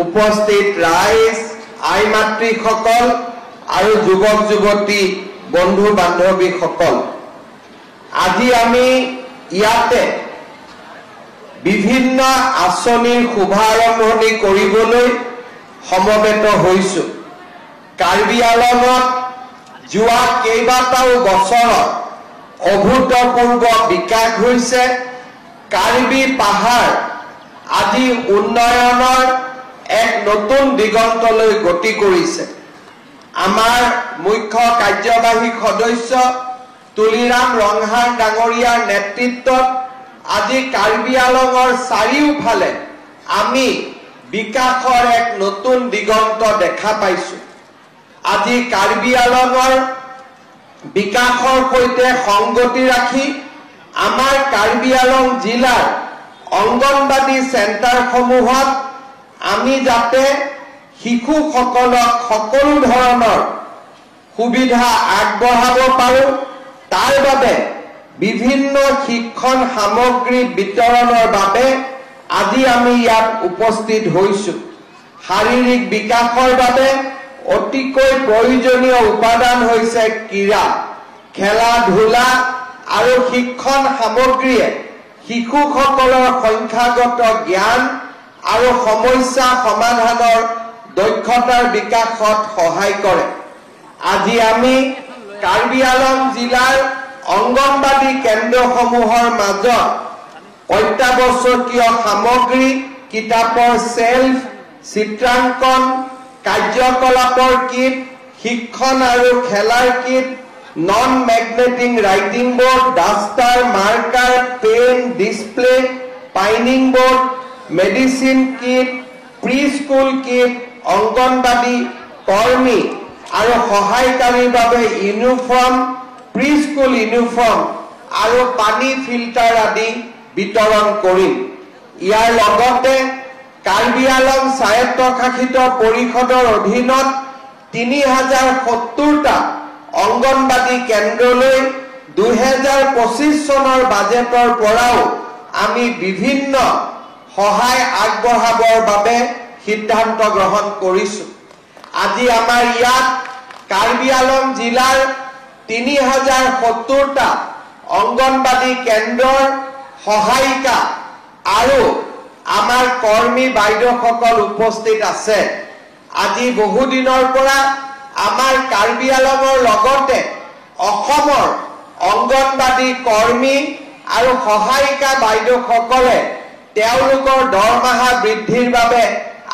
উপস্থিত ৰাইজ আই মাতৃসকল আৰু যুৱক যুৱতী বন্ধু বান্ধৱীসকল আজি আমি ইয়াতে বিভিন্ন আঁচনিৰ শুভাৰম্ভণি কৰিবলৈ সমবেত হৈছো কাৰ্বি আংলঙত যোৱা কেইবাটাও বছৰত অভূতপূৰ্ব বিকাশ হৈছে কাৰ্বি পাহাৰ আজি উন্নয়নৰ এক নতুন দিগন্তলৈ গতি কৰিছে আমাৰ মুখ্য কাৰ্যবাহী সদস্য তুলিৰাম ৰংহাৰ ডাঙৰীয়াৰ নেতৃত্বত আজি কাৰ্বি আংলঙৰ চাৰিওফালে আমি বিকাশৰ এক নতুন দিগন্ত দেখা পাইছো আজি কাৰ্বি আংলঙৰ বিকাশৰ সৈতে সংগতি ৰাখি আমাৰ কাৰ্বি আংলং জিলাৰ অংগনবাদী চেণ্টাৰসমূহত আমি যাতে শিশুসকলক সকলো ধৰণৰ সুবিধা আগবঢ়াব পাৰো তাৰ বাবে বিভিন্ন শিক্ষণ সামগ্ৰী বিতৰণৰ বাবে আজি আমি ইয়াত উপস্থিত হৈছো শাৰীৰিক বিকাশৰ বাবে অতিকৈ প্ৰয়োজনীয় উপাদান হৈছে ক্ৰীড়া খেলা ধূলা আৰু শিক্ষণ সামগ্ৰীয়ে শিশুসকলৰ সংখ্যাগত জ্ঞান আৰু সমস্যা সমাধানৰ দক্ষতাৰ বিকাশত সহায় কৰে আজি আমি কাৰ্বি আংলং জিলাৰ অংগনবাদী কেন্দ্ৰসমূহৰ মাজত অত্যাৱশ্যকীয় সামগ্ৰী কিতাপৰ চেল্ফ চিত্ৰাংকন কাৰ্যকলাপৰ কিট শিক্ষণ আৰু খেলাৰ kit non magnetic writing board duster marker pen display pinning board medicine kit pre school kit anganwadi কৰ্মী আৰু সহায়কাৰীৰ বাবে ইউনিফৰ্ম প্ৰি স্কুল ইউনিফৰ্ম আৰু পানী ফিল্টাৰ আদি বিতৰণ কৰিম ইয়াৰ লগতে কাৰ্বি আংলং স্বায়ত্তশাসিত পৰিষদৰ অধীনত 3070টা অংগনবাদী কেন্দ্ৰলৈ 2025 চনৰ বাজেটৰ পৰাও আমি বিভিন্ন সহায় আগবঢ়াবৰ বাবে সিদ্ধান্ত গ্ৰহণ কৰিছো আজি আমাৰ ইয়াত কাৰ্বি আংলং জিলাৰ 3070টা অংগনবাদী কেন্দ্ৰৰ সহায়িকা আৰু আমাৰ কৰ্মী বাইদেউসকল উপস্থিত আছে আজি বহু দিনৰ পৰা আমাৰ কাৰ্বি আংলঙৰ লগতে অসমৰ অংগনবাদী কৰ্মী আৰু সহায়িকা বাইদেউসকলে তেওঁলোকৰ দৰমহা বৃদ্ধিৰ বাবে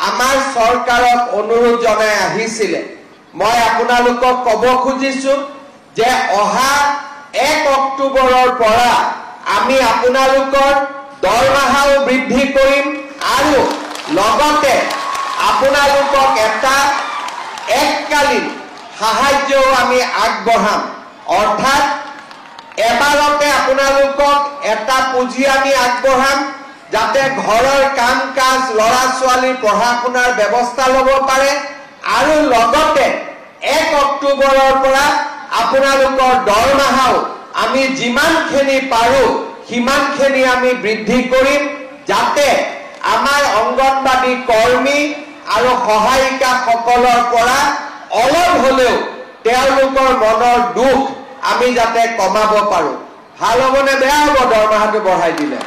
আমাৰ চৰকাৰক অনুৰোধ জনাই আহিছিল মই আপোনালোকক ক'ব খুজিছো যে অহা 1 অক্টোবৰৰ পৰা আমি আপোনালোকৰ দৰমহাও বৃদ্ধি কৰিম আৰু লগতে আপোনালোকক এটা এককালীন সাহায্যও আমি আগবঢ়াম অৰ্থাৎ এবাৰতে আপোনালোকক এটা পুঁজি আমি আগবঢ়াম যাতে ঘৰৰ কাম কাজ লৰা ছোৱালী পঢ়া শুনাৰ ব্যৱস্থা ল'ব পাৰে আৰু লগতে 1 অক্টোবৰৰ পৰা আপোনালোকৰ দৰমহাও আমি যিমানখিনি পাৰো সিমানখিনি আমি বৃদ্ধি কৰিম যাতে আমাৰ অংগনবাদী কৰ্মী আৰু সহায়িকা সকলৰ পৰা অলপ হলেও তেওঁলোকৰ মনৰ দুখ আমি যাতে কমাব পাৰো ভাল হ'বনে বেয়া হ'ব দৰমহাটো বঢ়াই দিলে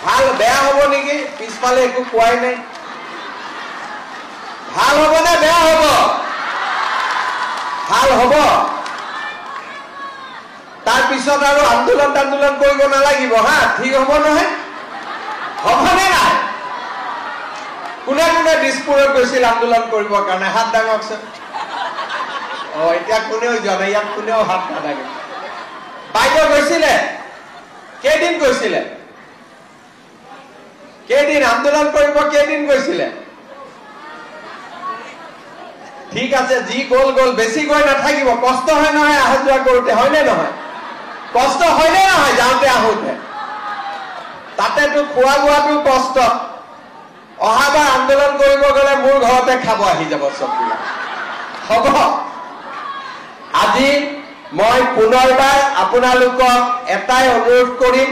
ভাল বেয়া হ'ব নেকি পিছফালে একো কোৱাই নাই ভাল হ'বনে বেয়া হ'ব ভাল হ'ব তাৰ পিছত আৰু আন্দোলন কৰিব নালাগিব হা ঠিক হ'ব নহয় হ'বনে নাই কোনে কোনে দিছপুৰত গৈছিল আন্দোলন কৰিবৰ কাৰণে হাত দাঙকচোন এতিয়া কোনেও জনাই ইয়াত কোনেও হাত নাদাঙে বাইদেউ গৈছিলে কেইদিন গৈছিলে কেইদিন আন্দোলন কৰিব কেইদিন গৈছিলে ঠিক আছে যি গ'ল বেছি গৈ নাথাকিব কষ্ট হয় নহয় আহা যোৱা কৰোঁতে হয়নে নহয় কষ্ট হয়নে নহয় যাওঁতে আহোঁতে তাতেতো খোৱা বোৱাটো কষ্ট অহাবাৰ আন্দোলন কৰিব গ'লে মোৰ ঘৰতে খাব আহি যাব চববিলাক হ'ব আজি মই পুনৰবাৰ আপোনালোকক এটাই অনুৰোধ কৰিম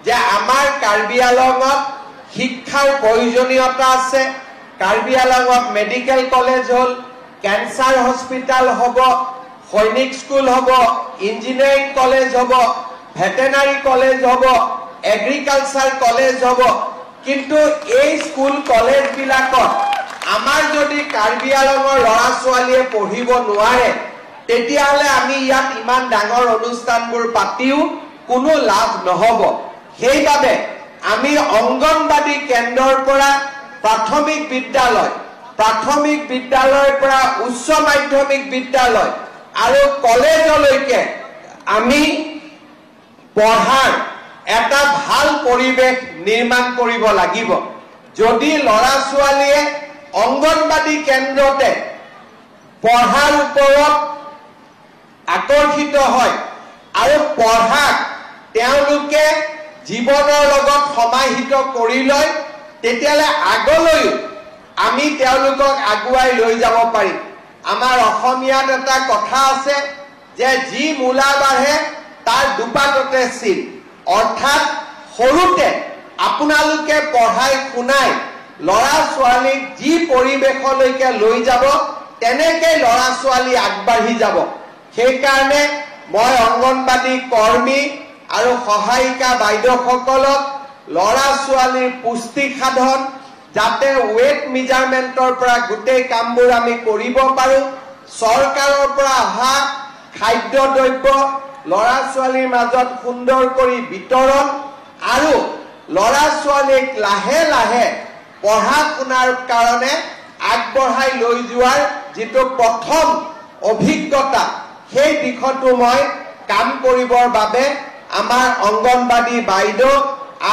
যে আমাৰ কাৰ্বি আংলঙত শিক্ষাৰ প্ৰয়োজনীয়তা আছে কাৰ্বি আংলঙত মেডিকেল কলেজ হল ক্যান্সাৰ হস্পিটাল হ'ব সৈনিক স্কুল হ'ব ইঞ্জিনিয়াৰিং কলেজ হ'ব ভেটেনাৰী কলেজ হ'ব এগ্ৰিকালচাৰ কলেজ হ'ব কিন্তু এই স্কুল কলেজ বিলাকত আমাৰ যদি কাৰ্বি আংলঙৰ ল'ৰা ছোৱালীয়ে পঢ়িব নোৱাৰে তেতিয়াহলে আমি ইয়াত ইমান ডাঙৰ অনুষ্ঠানবোৰ পাতিও কোনো লাভ নহব সেইবাবে আমি অংগনবাদী কেন্দ্ৰৰ পৰা প্ৰাথমিক বিদ্যালয়ৰ পৰা উচ্চ মাধ্যমিক বিদ্যালয় আৰু কলেজলৈকে আমি পঢ়াৰ এটা ভাল পৰিৱেশ নিৰ্মাণ কৰিব লাগিব যদি ল'ৰা ছোৱালীয়ে অংগনবাদী কেন্দ্ৰতে পঢ়াৰ ওপৰত আকৰ্ষিত হয় আৰু পঢ়াক তেওঁলোকে জীৱনৰ লগত সমাহিত কৰি লয় তেতিয়ালে আগলৈ আমি তেওঁলোকক আগুৱাই লৈ যাব পাৰিম আমাৰ অসমীয়াত এটা কথা আছে যে যি মূলা বাঢ়ে তাৰ দুপাততে চিন অৰ্থাৎ সৰুতে আপোনালোকে পঢ়াই শুনাই ল'ৰা ছোৱালীক যি পৰিৱেশলৈকে লৈ যাব তেনেকৈ ল'ৰা ছোৱালী আগবাঢ়ি যাব সেইকাৰণে মই অংগনবাদী কৰ্মী আৰু সহায়িকা বাইদেউসকলক ল'ৰা ছোৱালীৰ পুষ্টি সাধন যাতে ওয়েট মেজাৰমেন্টৰ পৰা গোটেই কামবোৰ আমি কৰিব পাৰো চৰকাৰৰ পৰা অহা খাদ্য দ্ৰব্য ল'ৰা ছোৱালীৰ মাজত সুন্দৰ কৰি বিতৰণ আৰু ল'ৰা ছোৱালীক লাহে লাহে পঢ়া শুনাৰ কাৰণে আগবঢ়াই লৈ যোৱাৰ যেটো প্ৰথম অভিজ্ঞতা সেই দিশটো মই কাম কৰিবৰ বাবে আমাৰ অংগনবাদী বাইদেউ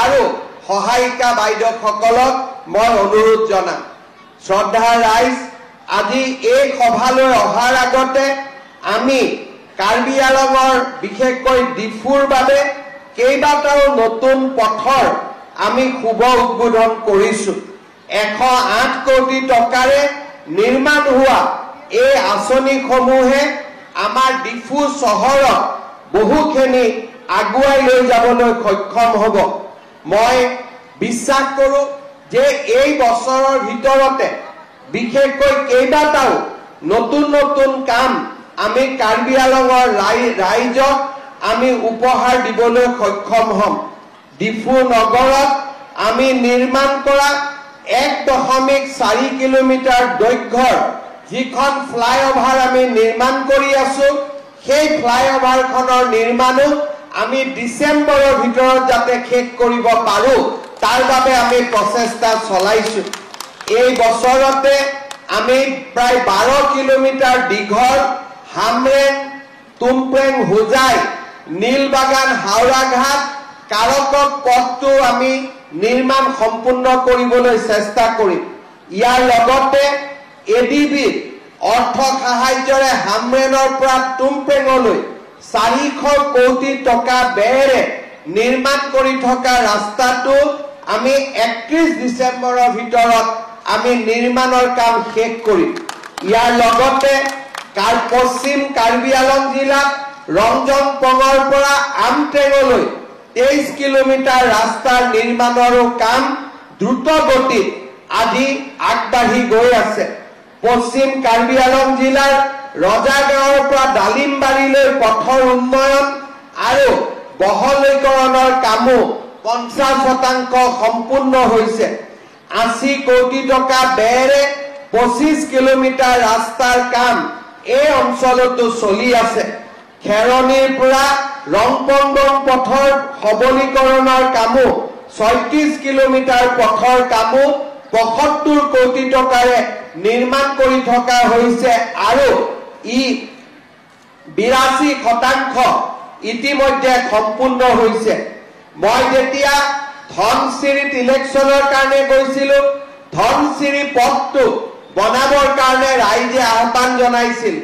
আৰু সহায়িকা বাইদেউসকলক মই অনুৰোধ জনাম শ্ৰদ্ধা ৰাইজ আজি এই সভালৈ অহাৰ আগতে আমি কাৰ্বি আংলঙৰ বিশেষকৈ ডিফুৰ বাবে কেইবাটাও নতুন পথৰ আমি শুভ উদ্বোধন কৰিছো 108 কোটি টকাৰে নিৰ্মাণ হোৱা এই আঁচনিসমূহে আমাৰ ডিফু চহৰক বহুখিনি আগুৱাই লৈ যাবলৈ সক্ষম হ'ব মই বিশ্বাস কৰোঁ যে এই বছৰৰ ভিতৰতে বিশেষকৈ কেইবাটাও নতুন নতুন কাম আমি কাৰ্বি আংলঙৰ ৰাইজক আমি উপহাৰ দিবলৈ সক্ষম হ'ম ডিফু নগৰত আমি নিৰ্মাণ কৰা 1.4 কিলোমিটাৰ দৈৰ্ঘ্যৰ যিখন ফ্লাইঅভাৰ আমি নিৰ্মাণ কৰি আছো সেই ফ্লাইঅভাৰখনৰ নিৰ্মাণো আমি ডিসেম্বৰৰ ভিতৰত যাতে শেষ কৰিব পাৰো তাৰ বাবে আমি প্ৰচেষ্টা চলাইছো এই বছৰতে আমি প্ৰায় 12 কিলোমিটাৰ দীঘল হামৰেং তুমপ্ৰেং হুজাই নীলবাগান হাওৰাঘাট কাৰকক পথটো আমি নিৰ্মাণ সম্পূৰ্ণ কৰিবলৈ চেষ্টা কৰিম ইয়াৰ লগতে এডিবি অৰ্থ সাহায্যৰে হামৰেনৰ পৰা তুমপ্ৰেঙলৈ 400 কোটি টকা ব্যয়েৰে নিৰ্মাণ কৰি থকা ৰাস্তাটো আমি 31 ডিসেম্বৰৰ ভিতৰত আমি নিৰ্মাণৰ কাম শেষ কৰিম ইয়াৰ লগতে পশ্চিম কাৰ্বি আংলং জিলাত ৰংজং পঙৰ পৰা আমটেঙলৈ 23 কিলোমিটাৰ ৰাস্তাৰ নিৰ্মাণৰো কাম দ্ৰুত গতিত আজি আগবাঢ়ি গৈ আছে পশ্চিম কাৰ্বি আংলং জিলাৰ ৰজাগাঁৱৰ পৰা ডালিমবাৰীলৈ পথৰ উন্নয়ন আৰু বহলীকৰণৰ কামো 50% সম্পূৰ্ণ হৈছে 80 কোটি টকা ব্যয়েৰে 25 কিলোমিটাৰ ৰাস্তাৰ কাম এই অঞ্চলতো চলি আছে খেৰণীৰ পৰা ৰংপংগং পথৰ সবলীকৰণৰ কামো 36 কিলোমিটাৰ পথৰ কামো 75 কোটি টকাৰে নিৰ্মাণ কৰি থকা হৈছে আৰু ই 82% ইতিমধ্যে সম্পূৰ্ণ হৈছে মই যেতিয়া ধনচিৰিত ইলেকশ্যনৰ কাৰণে গৈছিলো ধনচিৰি পথটো বনাবৰ কাৰণে ৰাইজে আহ্বান জনাইছিল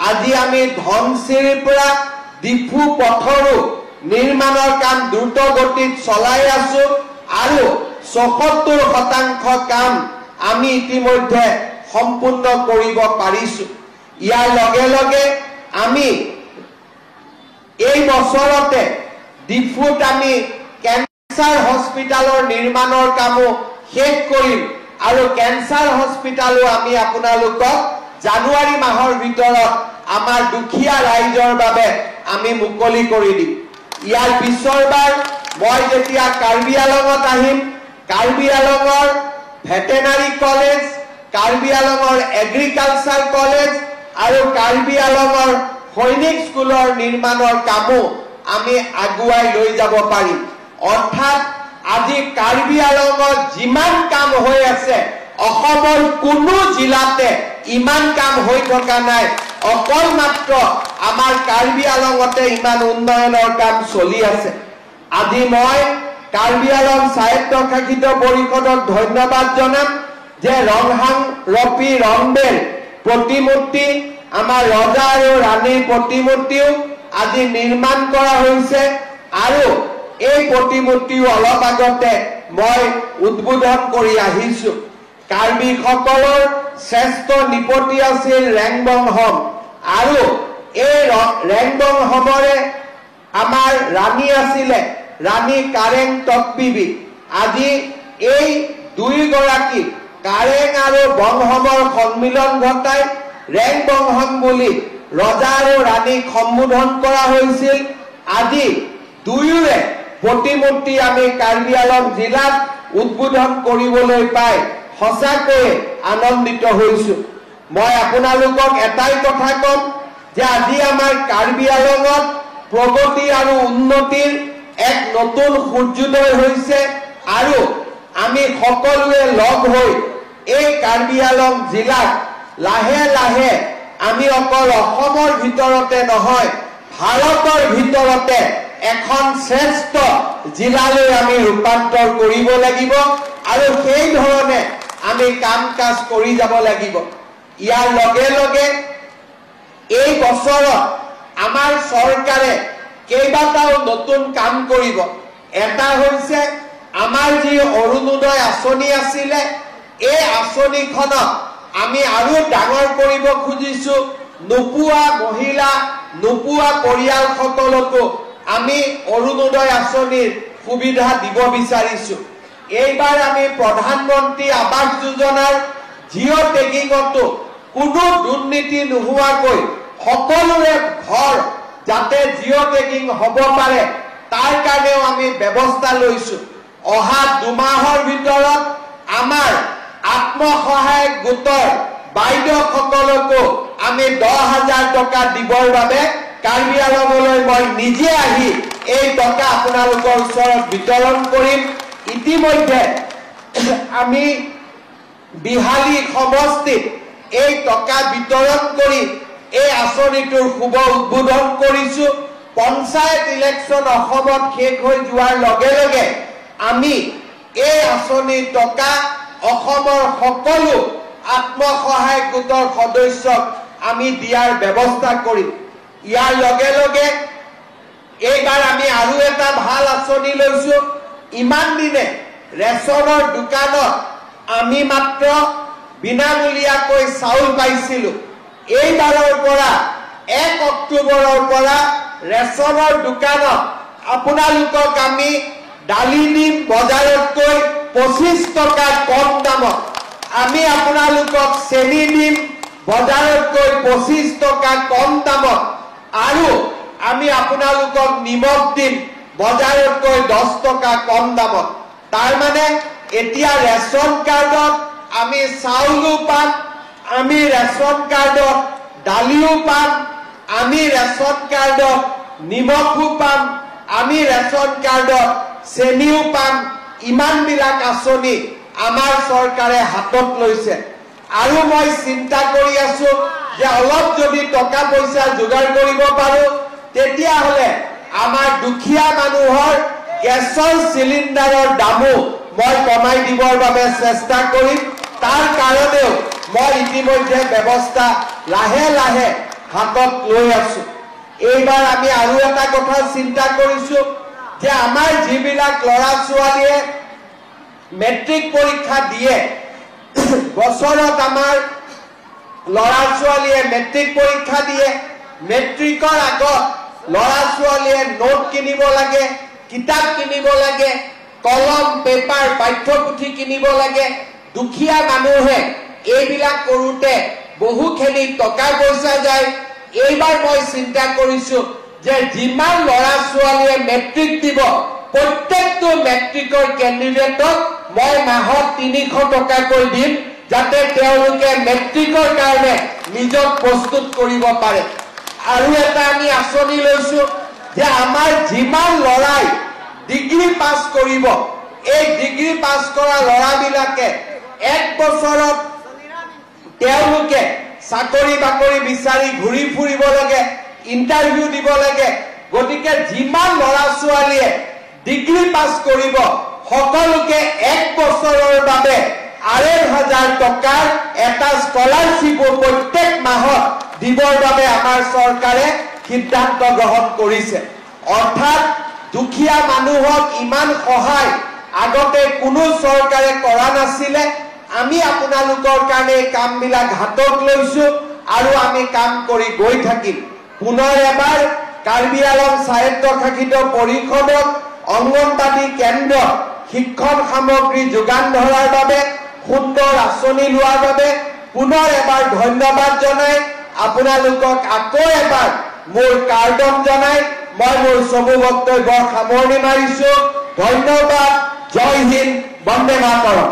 আজি আমি ধনচিৰিৰ পৰা ডিফু পথৰো নিৰ্মাণৰ কাম দ্ৰুত গতিত চলাই আছো আৰু 74% কাম আমি ইতিমধ্যে সম্পূৰ্ণ কৰিব পাৰিছো ইয়াৰ লগে লগে আমি এই বছৰতে ডিফুত আমি ক্যান্সাৰ হস্পিটালৰ নিৰ্মাণৰ কামো শেষ কৰিম আৰু কেঞ্চাৰ হস্পিটালো আমি আপোনালোকক জানুৱাৰী মাহৰ ভিতৰত আমাৰ দুখীয়া ৰাইজৰ বাবে আমি মুকলি কৰি দিম। ইয়াৰ পিছৰবাৰ মই যেতিয়া কাৰ্বি আলঙত আহিম, কাৰ্বি আলঙৰ ভেটেনাৰী কলেজ, কাৰ্বি আলঙৰ এগ্ৰিকালচাৰ কলেজ আৰু কাৰ্বি আলঙৰ সৈনিক স্কুলৰ নিৰ্মাণৰ কামো আমি আগুৱাই লৈ যাব পাৰিম। অৰ্থাৎ আজি কাৰ্বি আলঙত যিমান কাম হৈ আছে অসমৰ কোনো জিলাতে ইমান কাম হৈ থকা নাই, অকল মাত্ৰ আমাৰ কাৰ্বি আলঙতে ইমান উন্নয়নৰ কাম চলি আছে। আজি মই কাৰ্বি আলং স্বায়ত্তশাসিত পৰিষদক ধন্যবাদ জনাম যে ৰংহাং ৰপি ৰংবেল প্ৰতিমূৰ্তি, আমাৰ ৰজা আৰু ৰাণীৰ প্ৰতিমূৰ্তিও আজি নিৰ্মাণ কৰা হৈছে আৰু এই প্ৰতিমূৰ্তিও অলপ আগতে মই উদ্বোধন কৰি আহিছো। কাৰ্বিসকলৰ শ্ৰেষ্ঠ নিপতি আছিল ৰেংবংহম আৰু এই ৰেংবংহমৰে আমাৰ ৰাণী আছিলে ৰাণী কাৰেং তকবিবি। আজি এই দুইগৰাকী কাৰেং আৰু বংহমৰ সন্মিলন ঘটাই ৰেংবংহম বুলি ৰজা আৰু ৰাণীক সম্বোধন কৰা হৈছিল। আজি দুয়োৰে প্ৰতিমূৰ্তি আমি কাৰ্বি আলং জিলাত উদ্বোধন কৰিবলৈ পাই সঁচাকৈয়ে আনন্দিত হৈছো। মই আপোনালোকক এটাই কথা কম যে আজি আমাৰ কাৰ্বি আলঙত প্ৰগতি আৰু উন্নতিৰ এক নতুন সূৰ্যোদয় হৈছে আৰু আমি সকলোৱে লগ হৈ এই কাৰ্বি আলং জিলাক লাহে লাহে আমি অকল অসমৰ ভিতৰতে নহয় ভাৰতৰ ভিতৰতে এখন শ্ৰেষ্ঠ জিলালৈ আমি ৰূপান্তৰ কৰিব লাগিব আৰু সেই ধৰণে আমি কাম কাজ কৰি যাব লাগিব। ইয়াৰ লগে লগে এই বছৰত আমাৰ চৰকাৰে কেইবাটাও নতুন কাম কৰিব। এটা হৈছে আমাৰ যি অৰুণোদয় আঁচনি আছিলে, এই আঁচনিখনক আমি আৰু ডাঙৰ কৰিব খুজিছো। নোপোৱা মহিলা, নোপোৱা পৰিয়ালসকলকো আমি অৰুণোদয় আঁচনিৰ সুবিধা দিব বিচাৰিছো। এইবাৰ আমি প্ৰধানমন্ত্ৰী আৱাস যোজনাৰ জিঅ' টেগিঙতো কোনো দুৰ্নীতি নোহোৱাকৈ সকলোৰে ঘৰ যাতে জিঅ' টেগিং হ'ব পাৰে তাৰ কাৰণেও আমি ব্যৱস্থা লৈছো। অহা 2 মাহৰ ভিতৰত আমাৰ আত্মসহায়ক গোটৰ বাইদেউসকলকো আমি 10,000 টকা দিবৰ বাবে কাৰ্বি আলঙলৈ মই নিজে আহি এই টকা আপোনালোকৰ ওচৰত বিতৰণ কৰিম। ইতিমধ্যে আমি বিহালী সমষ্টিত এই টকা বিতৰণ কৰি এই আঁচনিটোৰ শুভ উদ্বোধন কৰিছো। পঞ্চায়ত ইলেকশ্যন অসমত শেষ হৈ যোৱাৰ লগে লগে আমি এই আঁচনিৰ টকা অসমৰ সকলো আত্মসহায়ক গোটৰ সদস্যক আমি দিয়াৰ ব্যৱস্থা কৰিম। ইয়াৰ লগে লগে এইবাৰ আমি আৰু এটা ভাল আঁচনি লৈছো। ইমান দিনে ৰেচনৰ দোকানত আমি মাত্ৰ বিনামূলীয়াকৈ চাউল পাইছিলো। এইবাৰৰ পৰা 1 অক্টোবৰৰ পৰা ৰেচনৰ দোকানত আপোনালোকক আমি দালি দিম বজাৰতকৈ 25 টকা কম দামত, আমি আপোনালোকক চেনি দিম বজাৰতকৈ 25 টকা কম দামত আৰু আমি আপোনালোকক নিমখ দিম বজাৰতকৈ 10 টকা কম দামত। তাৰ মানে এতিয়া ৰেচন কাৰ্ডত আমি চাউলো পাম, আমি ৰেচন কাৰ্ডত দালিও পাম, আমি ৰেচন কাৰ্ডত নিমখো পাম, আমি ৰেচন কাৰ্ডত চেনিও পাম। ইমানবিলাক আঁচনি আমাৰ চৰকাৰে হাতত লৈছে আৰু মই চিন্তা কৰি আছো যে অলপ যদি টকা পইচা যোগাৰ কৰিব পাৰো তেতিয়াহ'লে আমাৰ দুখীয়া মানুহৰ গেছৰ চিলিণ্ডাৰৰ দামো মই কমাই দিবৰ বাবে চেষ্টা কৰিম। তাৰ কাৰণেও মই ইতিমধ্যে ব্যৱস্থা লাহে লাহে হাতত লৈ আছো। এইবাৰ আমি আৰু এটা কথা চিন্তা কৰিছো যে আমাৰ যিবিলাক ল'ৰা ছোৱালীয়ে মেট্ৰিক পৰীক্ষা দিয়ে, বছৰত আমাৰ ল'ৰা ছোৱালীয়ে মেট্ৰিক পৰীক্ষা দিয়ে, মেট্ৰিকৰ আগত ল'ৰা ছোৱালীয়ে নোট কিনিব লাগে, কিতাপ কিনিব লাগে, কলম পেপাৰ পাঠ্যপুথি কিনিব লাগে দুখীয়া মানুহে এইবিলাক কৰোতে বহুখিনি টকা পইচা যায় এইবাৰ মই চিন্তা কৰিছো যে যিমান ল'ৰা ছোৱালীয়ে মেট্ৰিক দিব প্ৰত্যেকটো মেট্ৰিকৰ কেণ্ডিডেটক মই মাহত 300 টকাকৈ দিম যাতে তেওঁলোকে মেট্ৰিকৰ কাৰণে নিজক প্ৰস্তুত কৰিব পাৰে আৰু এটা আমি আঁচনি লৈছো যে আমাৰ যিমান ল'ৰাই ডিগ্ৰী পাছ কৰিব এই ডিগ্ৰী পাছ কৰা ল'ৰাবিলাকে 1 বছৰত তেওঁলোকে চাকৰি বাকৰি বিচাৰি ঘূৰি ফুৰিব লাগে ইন্টাৰভিউ দিব লাগে গতিকে যিমান ল'ৰা ছোৱালীয়ে ডিগ্ৰী পাছ কৰিব সকলোকে 1 বছৰৰ বাবে 2,500 টকাৰ এটা স্কলাৰশ্বিপ প্ৰত্যেক মাহত দিবৰ বাবে আমাৰ চৰকাৰে সিদ্ধান্ত গ্ৰহণ কৰিছে অৰ্থাৎ দুখীয়া মানুহক ইমান সহায় আগতে কোনো চৰকাৰে কৰা নাছিলে আমি আপোনালোকৰ কাৰণে কামবিলাক হাতত লৈছো আৰু আমি কাম কৰি গৈ থাকিম পুনৰ এবাৰ কাৰ্বি আলং স্বায়ত্তশাসিত পৰিষদক অংগনবাদী কেন্দ্ৰ শিক্ষণ সামগ্ৰী যোগান ধৰাৰ বাবে সুন্দৰ আঁচনি লোৱাৰ বাবে পুনৰ এবাৰ ধন্যবাদ জনাই আপোনালোকক আকৌ এবাৰ মোৰ কাৰ্ডন জনাই মই মোৰ চমু বক্তব্যৰ সামৰণি মাৰিছো ধন্যবাদ জয় হিন্দ বন্দে মাতৰম